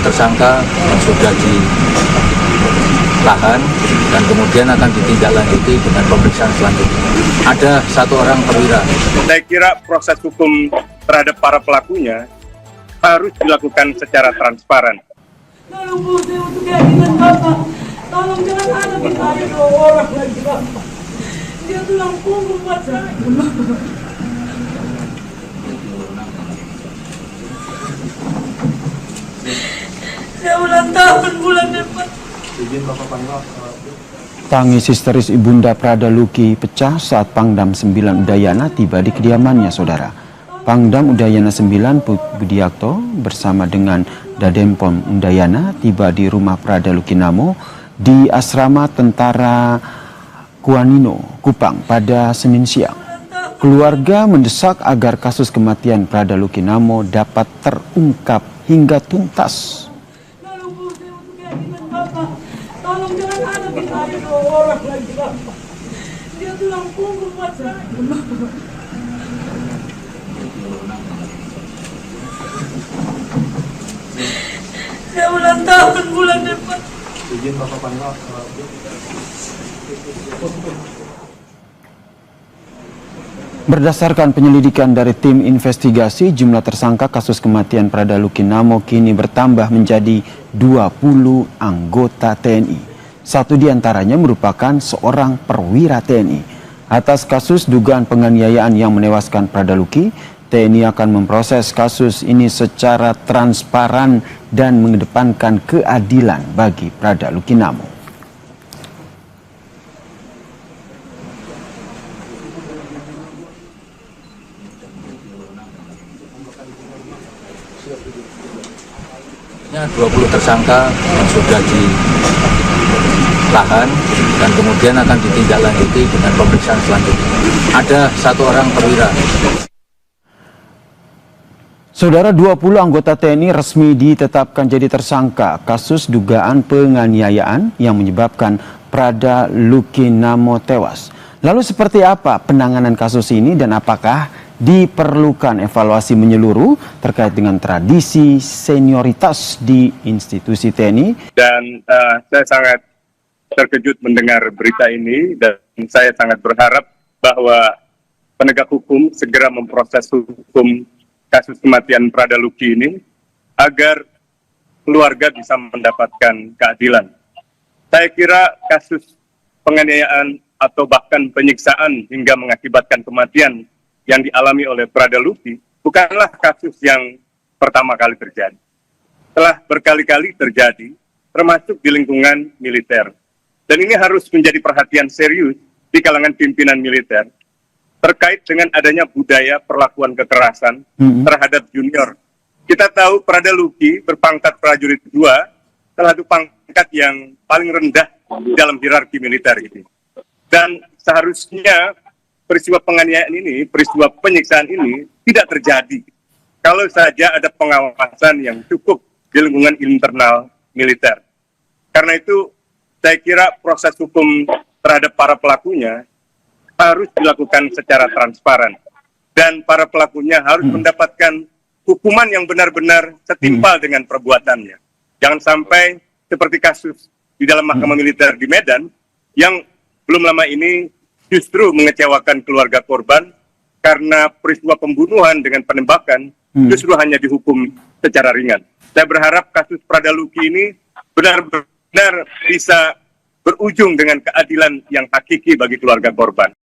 tersangka yang sudah ditahan dan kemudian akan ditindaklanjuti dengan pemeriksaan selanjutnya. Ada 1 orang perwira. Saya kira proses hukum terhadap para pelakunya harus dilakukan secara transparan. Tolong Bu, saya untuk keadilan Bapak. Tolong jangan ada kita ada 2 orang lagi Bapak. Dia tulang punggung buat saya. Saya ulang tahun bulan depan. Tangis histeris Ibunda Prada Luki pecah saat Pangdam 9 Udayana tiba di kediamannya, saudara. Pangdam Udayana 9 Budiakto bersama dengan Dadempom Udayana tiba di rumah Prada Luki Namo di asrama Tentara Kuanino, Kupang pada Senin siang. Keluarga mendesak agar kasus kematian Prada Luki Namo dapat terungkap hingga tuntas. Tolong Bu, saya untuk keadilan Bapak. Tolong jangan ada kita ada 2 orang lagi Bapak. Dia tulang punggung buat saya. Saya ulang tahun bulan depan. Berdasarkan penyelidikan dari tim investigasi, jumlah tersangka kasus kematian Prada Luki Namo kini bertambah menjadi 20 anggota TNI. 1 diantaranya merupakan seorang perwira TNI. Atas kasus dugaan penganiayaan yang menewaskan Prada Luki, TNI akan memproses kasus ini secara transparan dan mengedepankan keadilan bagi Prada Luki Namo. Ada 20 tersangka yang sudah ditahan dan kemudian akan ditindaklanjuti dengan pemeriksaan selanjutnya. Ada 1 orang perwira. Saudara, 20 anggota TNI resmi ditetapkan jadi tersangka kasus dugaan penganiayaan yang menyebabkan Prada Luki Namo tewas. Lalu seperti apa penanganan kasus ini dan apakah diperlukan evaluasi menyeluruh terkait dengan tradisi senioritas di institusi TNI? Dan saya sangat terkejut mendengar berita ini dan saya sangat berharap bahwa penegak hukum segera memproses hukum kasus kematian Prada Luki ini agar keluarga bisa mendapatkan keadilan. Saya kira kasus penganiayaan atau bahkan penyiksaan hingga mengakibatkan kematian yang dialami oleh Prada Luki bukanlah kasus yang pertama kali terjadi. Telah berkali-kali terjadi, termasuk di lingkungan militer. Dan ini harus menjadi perhatian serius di kalangan pimpinan militer terkait dengan adanya budaya perlakuan kekerasan terhadap junior. Kita tahu Prada Luki berpangkat prajurit 2, salah satu pangkat yang paling rendah dalam hierarki militer ini. Dan seharusnya peristiwa penganiayaan ini, peristiwa penyiksaan ini tidak terjadi kalau saja ada pengawasan yang cukup di lingkungan internal militer. Karena itu, saya kira proses hukum terhadap para pelakunya harus dilakukan secara transparan. Dan para pelakunya harus mendapatkan hukuman yang benar-benar setimpal dengan perbuatannya. Jangan sampai seperti kasus di dalam mahkamah militer di Medan yang belum lama ini justru mengecewakan keluarga korban karena peristiwa pembunuhan dengan penembakan justru hanya dihukum secara ringan. Saya berharap kasus Prada Luki ini benar-benar bisa berujung dengan keadilan yang hakiki bagi keluarga korban.